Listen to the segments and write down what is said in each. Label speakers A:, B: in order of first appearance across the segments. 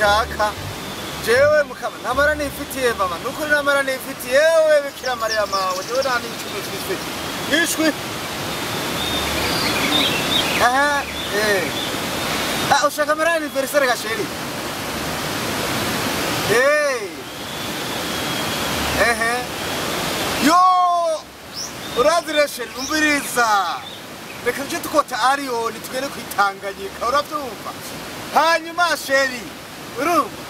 A: shaka jewe mukama namara nifitiye mama nuko namara nifitiye yewe bikira Maria mawe jewe nani ncumufise ishwi aha ushaka mara anniversaire gasheri yo urazire sheri umviriza reka nje tukota ariyo nitugere kwitanganyika uravyumva hanyuma sheri urumva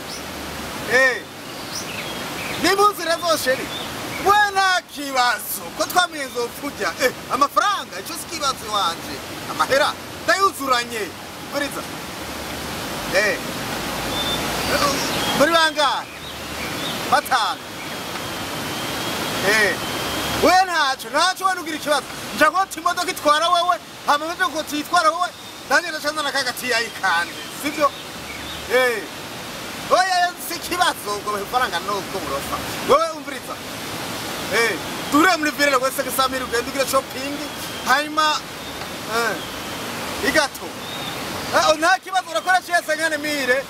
A: nibunzira zo sheri wena kibazo ko twamizo kujya amafaranga ico sikibazo wanje amahera ndayuzuranye buriza muri banga batanu ntaco wanugira ikibazo njagota imodoka itwara wewe hamaze ko titwara wewe nanje ndacana nakagati yayikanje sivyo oya sikibazo ngo bifaranga nubwo murofa wewe umviriza ture muri vile kwese kesamiri ugenda ugira shopping hanyuma igato nta kibazo urakora cyese ngane mire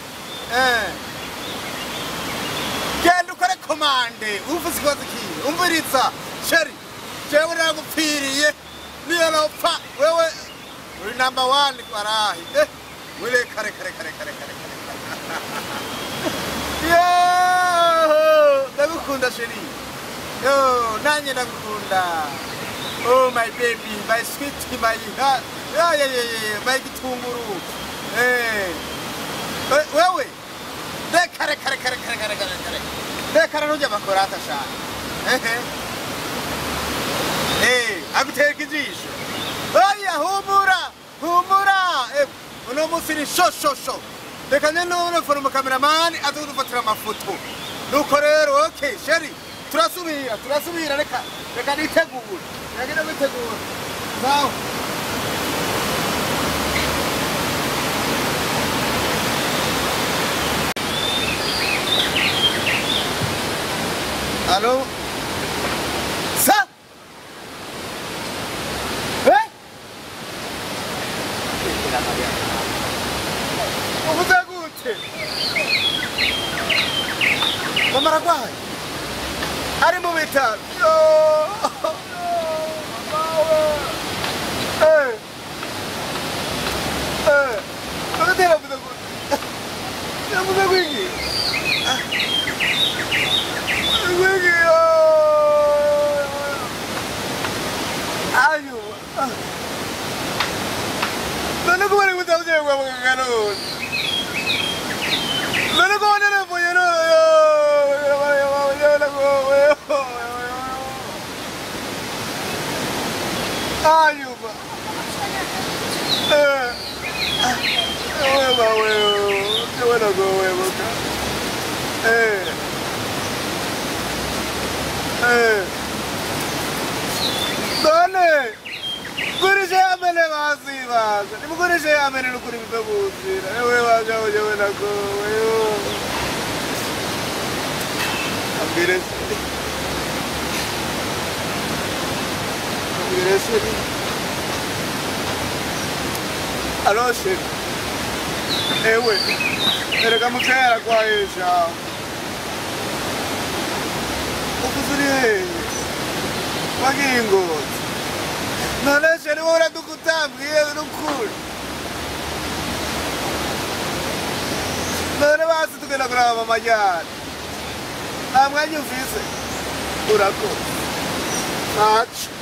A: genda ukore komande uvuze ikibazo kiwe umviriza sheri jewe nagupfiriye niyo nopfa wewe uri number 1 kwarahi wile kare yo ndagukunda sheri yo nanye ndagukunda oh my baby my sweet my heart my gitunguru wewe kare nujya bakorata shaka aguteka ijisho oya humura uno musi ni shosho reka none fono cameraman adufatira amafoto nuko rero okay sheri turasubira reka nitegure reka nitegure sawa Allo sa Ubudagute Mama ragwaye ari mu bitaro Allo sheri ewe erega mukera kwa esha ukuzuri wagingo none sheri wora dukutambwiye n'ukuri none basi tugenda kuraba amajyana nta mwanya ufise urakoze ntaco